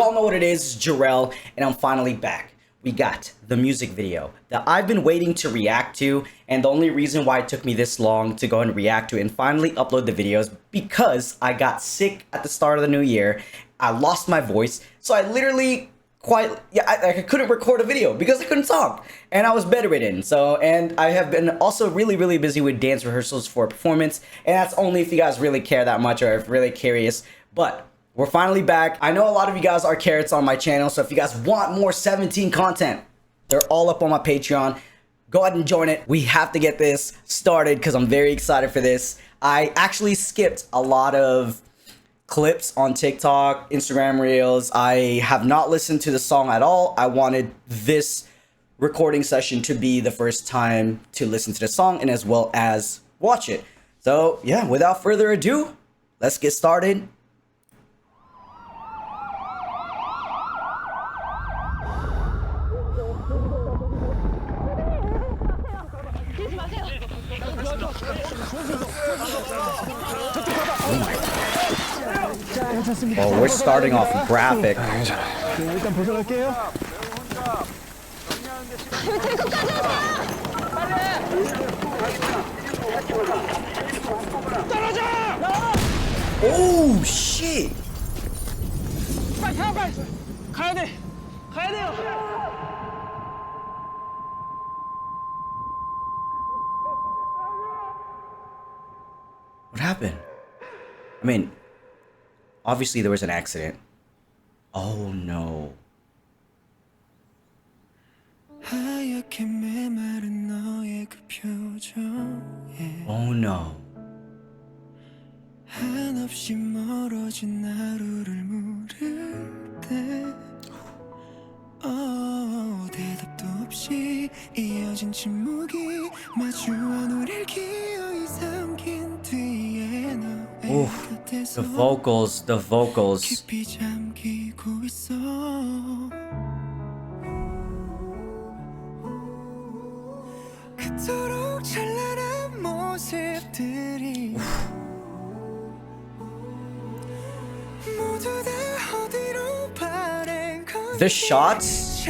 Y'all know what it is, Jarrell, and I'm finally back. We got the music video that I've been waiting to react to, and the only reason why it took me this long to go and react to it and finally upload the videos because I got sick at the start of the new year. I lost my voice, so I literally I couldn't record a video because I couldn't talk, and I was bedridden. And I have been also really busy with dance rehearsals for a performance, and that's only if you guys really care that much or if really curious. But we're finally back. I know a lot of you guys are carrots on my channel, so if you guys want more 17 content, they're all up on my Patreon. Go ahead and join it. We have to get this started because I'm very excited for this. I actually skipped a lot of clips on TikTok, Instagram Reels. I have not listened to the song at all. I wanted this recording session to be the first time to listen to the song and as well as watch it. So yeah, without further ado, let's get started. Oh, we're starting off graphic. 일단 벗어날게요. Oh shit! 빨리 가, 빨리. 가야 돼. 가야 돼요. What happened? I mean, obviously there was an accident. Oh no. Oh no. 한없이 멀어진 하루를 물을 때 대답도 없이 이어진 침묵이 마주한 우릴 기어이 삼킨 뒤에 너의 곁에서 The vocals. 깊이 잠기고 있어 그토록 찬란한 모습들이 The shots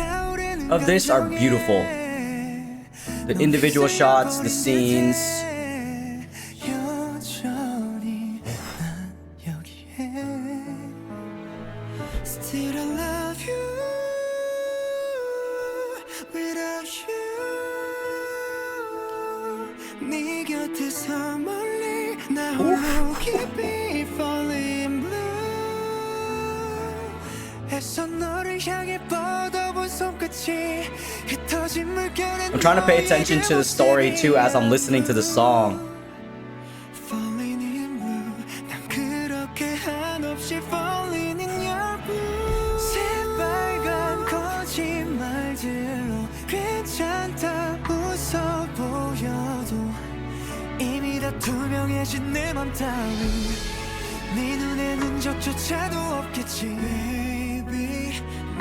of this are beautiful. The individual shots, the scenes. Still I love you without you. 네 곁에서 멀리 나 홀로 깊이 falling blue. I'm trying to pay attention to the story too as I'm listening to the song. 네 눈에는 적조차도 없겠지 Baby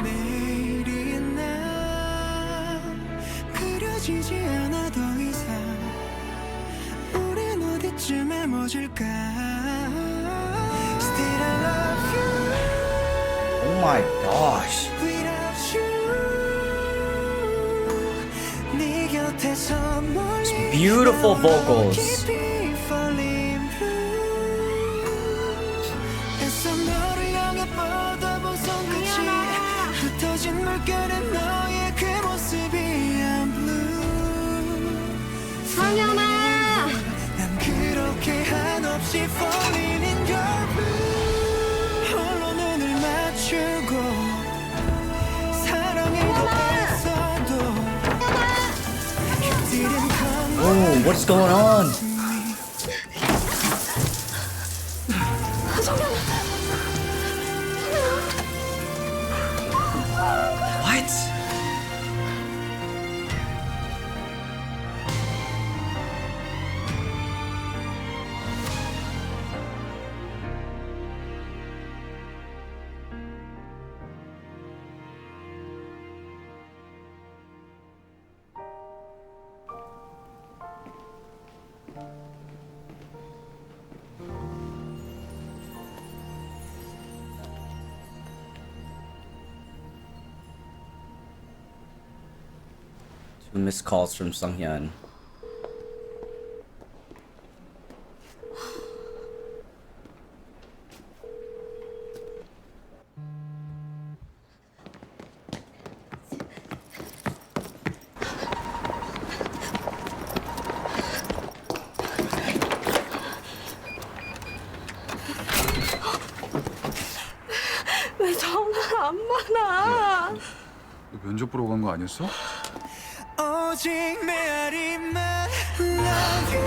내일이 난 그려지지 않아 더 이상 우린 어디쯤에 멎을까 Still I love you Oh my gosh. Without you 네 곁에서 멀리 Beautiful vocals. 상현아! 난 그렇게 한없이 falling in your blue 홀로 눈을 맞추고 사랑을 더했어도 Oh, what's going on? What? The missed calls from Sunghyun. 왜 전화를 안 받아? 너 면접 보러 간 거 아니었어? 오직 메아리만 Love you,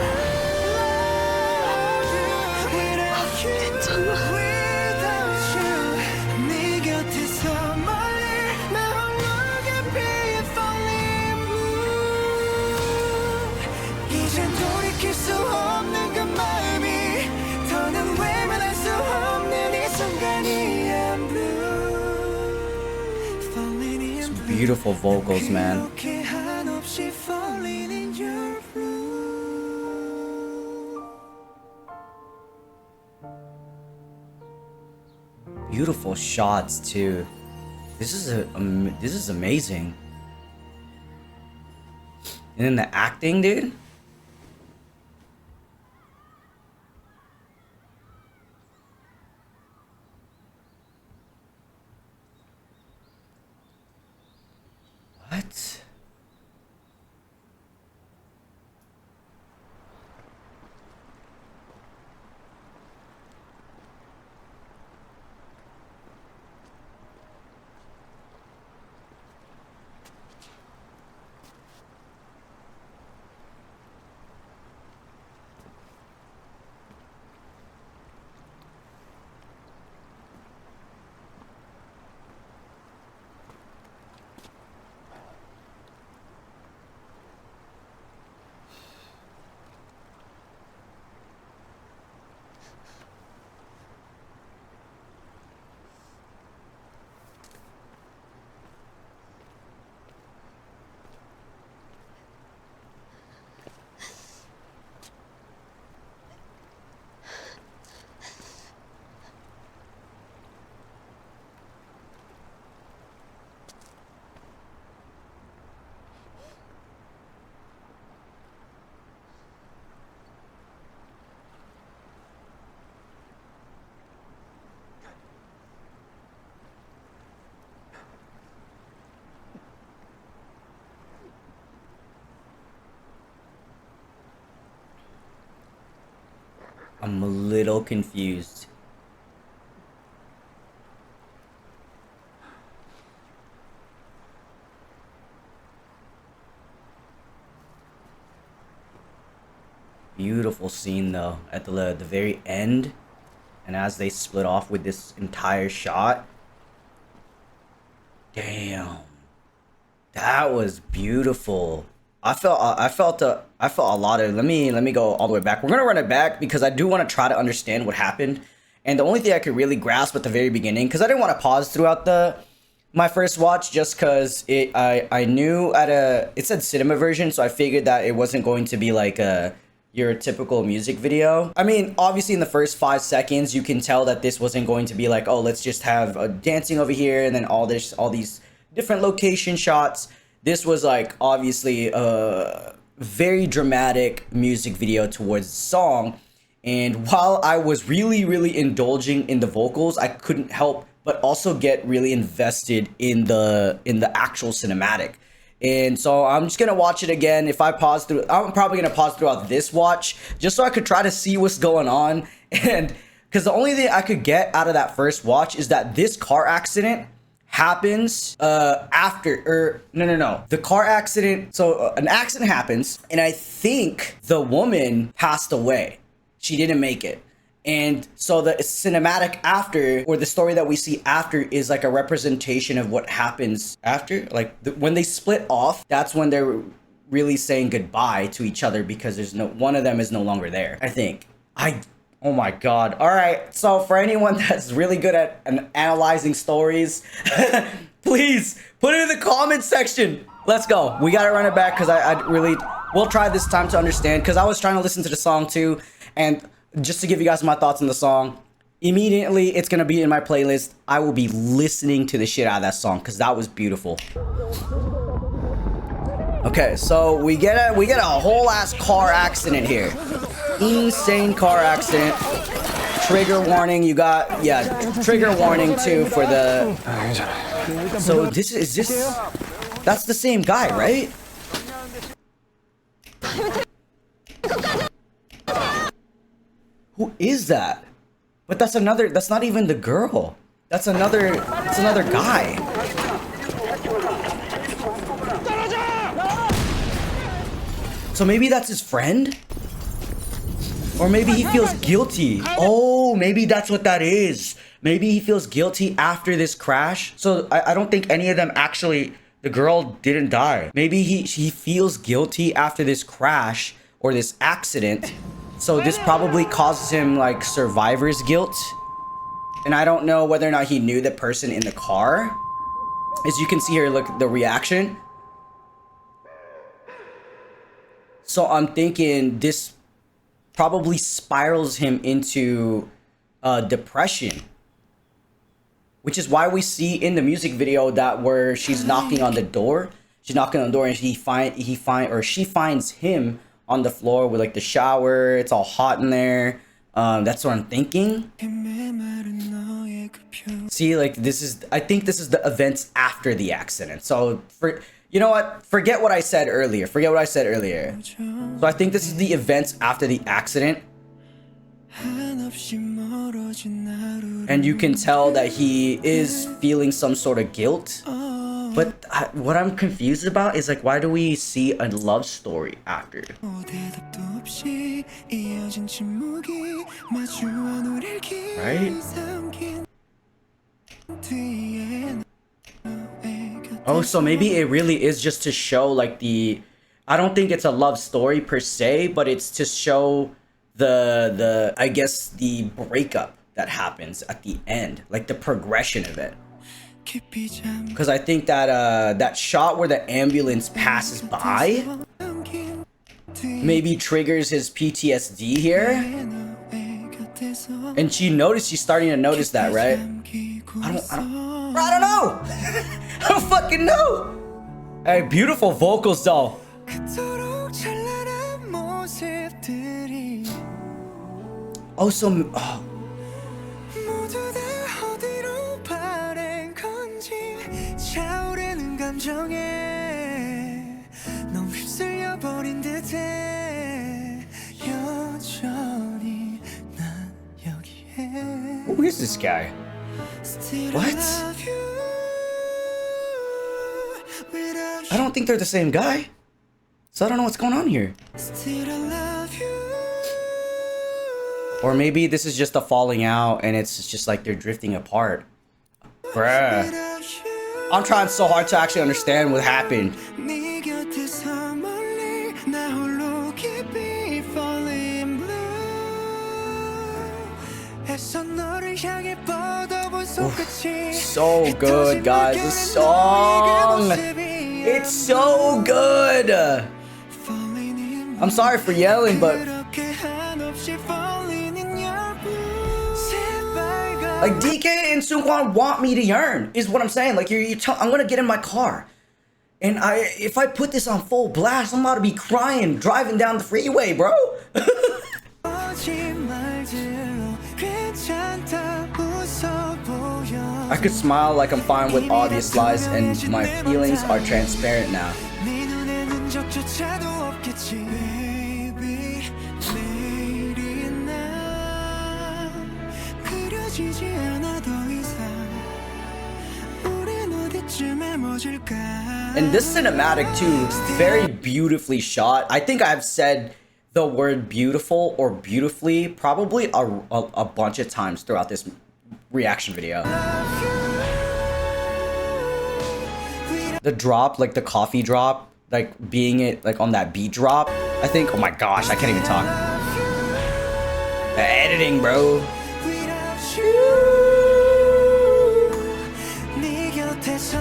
love you Without you, without you 네 곁에서 멀리 나 홀로 깊이 falling blue 이젠 돌이킬 수 없는 그 마음이 더는 외면할 수 없는 이 순간이 I'm blue Falling in blue Beautiful vocals, man. 그렇게 한없이 falling in your blue Beautiful shots too. This is amazing. And then the acting, dude. What? I'm a little confused. Beautiful scene though at the very end, and as they split off with this entire shot. Damn, that was beautiful. I felt a lot of, let me go all the way back. We're gonna run it back because I do want to try to understand what happened. And the only thing I could really grasp at the very beginning, because I didn't want to pause throughout my first watch, just because I knew it said cinema version, so I figured that it wasn't going to be like your typical music video. I mean, obviously in the first 5 seconds, you can tell that this wasn't going to be like, oh, let's just have a dancing over here and then all these different location shots. This was like obviously a very dramatic music video towards the song. And while I was really indulging in the vocals, I couldn't help but also get really invested in the actual cinematic. And so I'm just gonna watch it again. If I pause through, I'm probably gonna pause throughout this watch just so I could try to see what's going on. And because the only thing I could get out of that first watch is that this car accident happens after, no, the car accident, so an accident happens, and I think the woman passed away. She didn't make it. And so the cinematic after, or the story that we see after, is like a representation of what happens after. Like when they split off, that's when they're really saying goodbye to each other, because there's one of them is no longer there, I think. Oh my god. All right, so for anyone that's really good at analyzing stories, please put it in the comment section. Let's go. We gotta run it back because we'll try this time to understand, because I was trying to listen to the song too, and just to give you guys my thoughts on the song, immediately it's gonna be in my playlist. I will be listening to the shit out of that song because that was beautiful. Okay, so we get a whole ass car accident here. Insane car accident. Trigger warning. You got trigger warning too for the. So this that's the same guy, right? Who is that? But that's not even the girl. That's another guy. So maybe that's his friend? Or maybe he feels guilty. Oh, maybe that's what that is. Maybe he feels guilty after this crash. So I don't think any of them actually, the girl didn't die. Maybe he feels guilty after this crash or this accident. So this probably causes him like survivor's guilt. And I don't know whether or not he knew the person in the car. As you can see here, look, the reaction. So I'm thinking this probably spirals him into depression. Which is why we see in the music video that where she's knocking on the door. She's knocking on the door and she finds him on the floor with like the shower. It's all hot in there. That's what I'm thinking. See, like I think this is the events after the accident. So you know what? Forget what I said earlier. So I think this is the events after the accident. And you can tell that he is feeling some sort of guilt. But what I'm confused about is like, why do we see a love story after? Right? Oh, so maybe it really is just to show like I don't think it's a love story per se, but it's to show the I guess the breakup that happens at the end, like the progression of it. Because I think that that shot where the ambulance passes by maybe triggers his PTSD here. And she's starting to notice that, right? I don't know. I don't fucking know. Hey, beautiful vocals though. Oh, so who is this guy? What? I don't think they're the same guy. So I don't know what's going on here. Or maybe this is just a falling out and it's just like they're drifting apart. Bruh. I'm trying so hard to actually understand what happened. Oof. So good, guys. The song. It's so good. I'm sorry for yelling, but like DK and X승관 want me to yearn is what I'm saying. Like I'm gonna get in my car, and if I put this on full blast, I'm about to be crying driving down the freeway, bro. I could smile like I'm fine with obvious lies, and my feelings are transparent now. And this cinematic too looks very beautifully shot. I think I've said the word beautiful or beautifully probably a bunch of times throughout this reaction video. The drop, like the coffee drop, like being it like on that beat drop. I think, oh my gosh, I can't even talk. The editing, bro.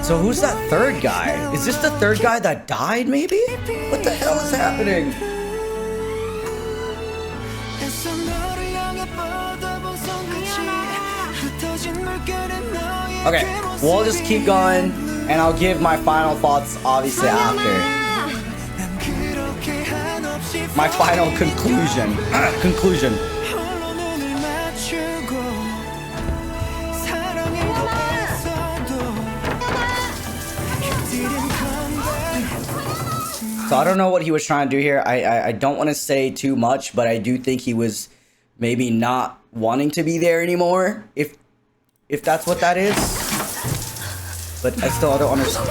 So who's that third guy? Is this the third guy that died, maybe? What the hell is happening? Okay, we'll just keep going, and I'll give my final thoughts obviously after. My final conclusion. conclusion. 홀로 눈을 맞추고 사랑을 했어도 그들은 come So I don't know what he was trying to do here. I don't want to say too much, but I do think he was maybe not wanting to be there anymore. If that's what that is. But I still don't understand.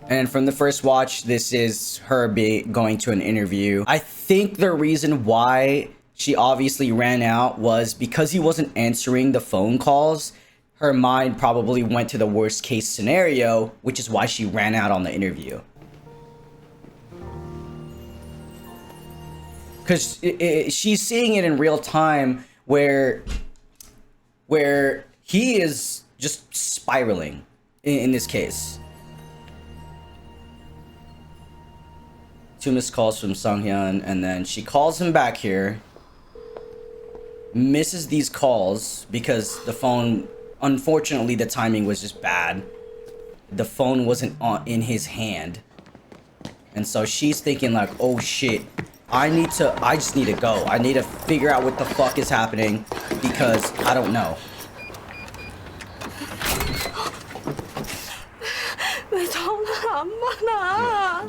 And from the first watch, this is her going to an interview. I think the reason why she obviously ran out was because he wasn't answering the phone calls. Her mind probably went to the worst case scenario, which is why she ran out on the interview. Because she's seeing it in real time where he is just spiraling in this case. 2 missed calls from Sunghyun, and then she calls him back here, misses these calls because the phone, unfortunately the timing was just bad. The phone wasn't in his hand, and so she's thinking like, oh shit, I just need to go. I need to figure out what the fuck is happening because I don't know. 왜 전화를 안 받아?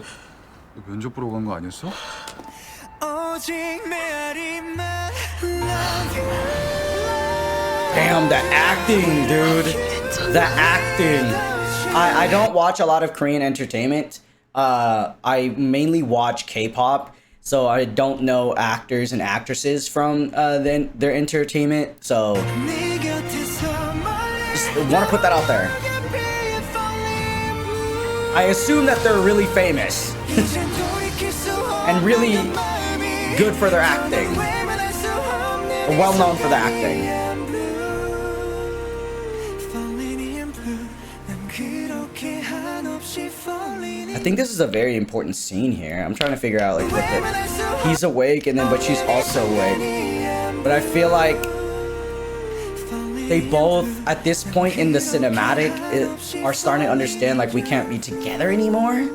너 면접 보러 간 거 아니었어? 오직 메아리만 love you. Damn, the acting, dude. The acting. I don't watch a lot of Korean entertainment. I mainly watch K-pop, so I don't know actors and actresses from their entertainment. So 네 곁에서 just want to put that out there. I assume that they're really famous and really good for their acting, or well known for their acting. I think this is a very important scene here. I'm trying to figure out like what he's awake and then but she's also awake. But I feel like they both at this point in the cinematic are starting to understand like we can't be together anymore.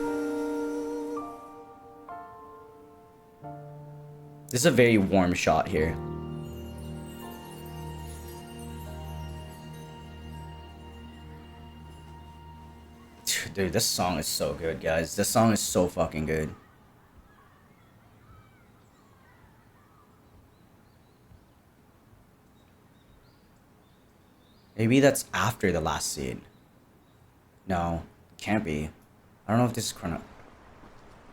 This is a very warm shot here. Dude, this song is so good, guys. This song is so fucking good. Maybe that's after the last scene. No, can't be. I don't know if this is chrono.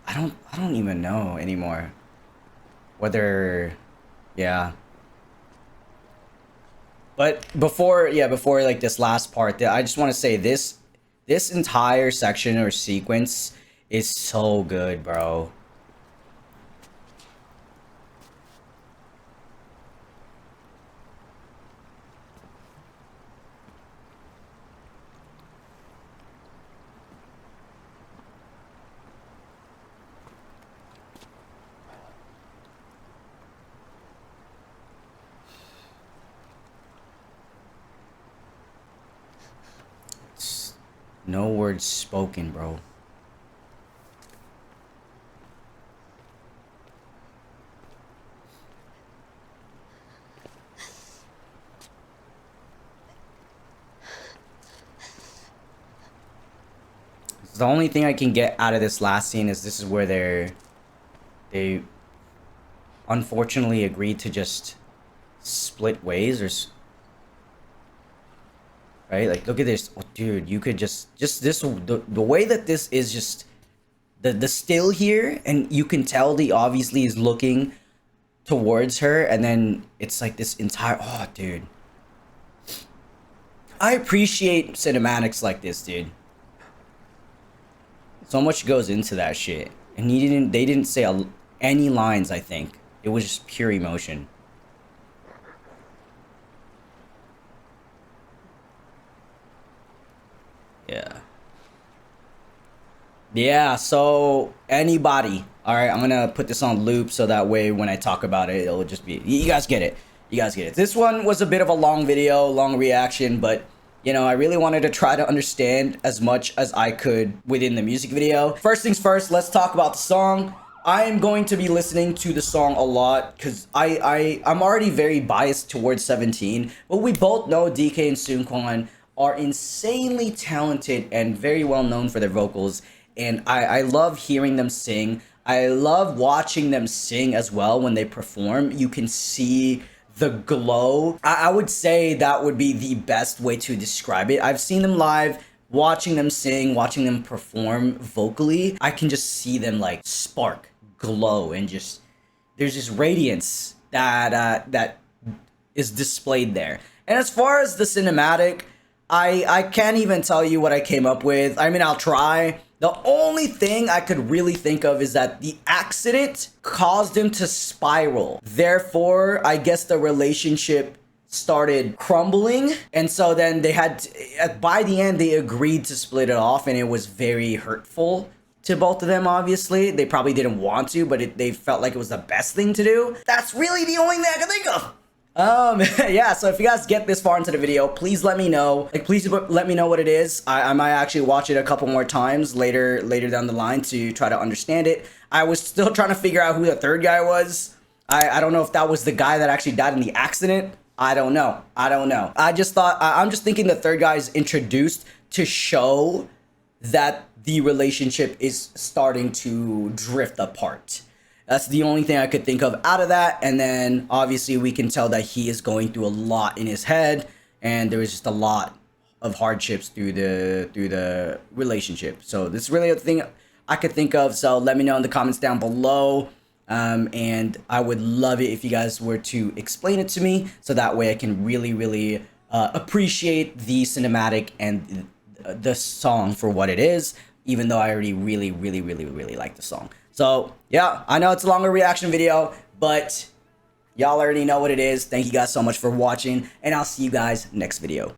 I don't even know anymore. Whether, yeah. But before like this last part, I just want to say this entire section or sequence is so good, bro. No words spoken, bro. The only thing I can get out of this last scene is this is where they unfortunately agreed to just split ways or right? Like, look at this. Oh, dude, you could just this, the way that this is just the still here, and you can tell he obviously is looking towards her, and then it's like this entire, oh, dude. I appreciate cinematics like this, dude. So much goes into that shit. And they didn't say any lines, I think. It was just pure emotion. Yeah, so anybody. All right, I'm gonna put this on loop so that way when I talk about it, it'll just be, you guys get it. You guys get it. This one was a bit of a long video, long reaction, but you know, I really wanted to try to understand as much as I could within the music video. First things first, let's talk about the song. I am going to be listening to the song a lot because I'm already very biased towards 17, but we both know DK and Seungkwan are insanely talented and very well known for their vocals, and I love hearing them sing. I love watching them sing as well when they perform. You can see the glow. I would say that would be the best way to describe it. I've seen them live, watching them sing, watching them perform vocally. I can just see them like spark, glow, and just there's this radiance that is displayed there. And as far as the cinematic, I can't even tell you what I came up with. I mean, I'll try. The only thing I could really think of is that the accident caused him to spiral. Therefore, I guess the relationship started crumbling. And so then they had to, by the end, they agreed to split it off, and it was very hurtful to both of them, obviously. They probably didn't want to, but they felt like it was the best thing to do. That's really the only thing I can think of. Yeah, so if you guys get this far into the video, please let me know. Like, please let me know what it is. I might actually watch it a couple more times later down the line to try to understand it. I was still trying to figure out who the third guy was. I don't know if that was the guy that actually died in the accident. I don't know. I just thought, I'm just thinking the third guy is introduced to show that the relationship is starting to drift apart. That's the only thing I could think of out of that. And then obviously we can tell that he is going through a lot in his head, and there was just a lot of hardships through the relationship. So this is really a thing I could think of. So let me know in the comments down below. And I would love it if you guys were to explain it to me, so that way I can really appreciate the cinematic and the song for what it is, even though I already really like the song. So yeah, I know it's a longer reaction video, but y'all already know what it is. Thank you guys so much for watching, and I'll see you guys next video.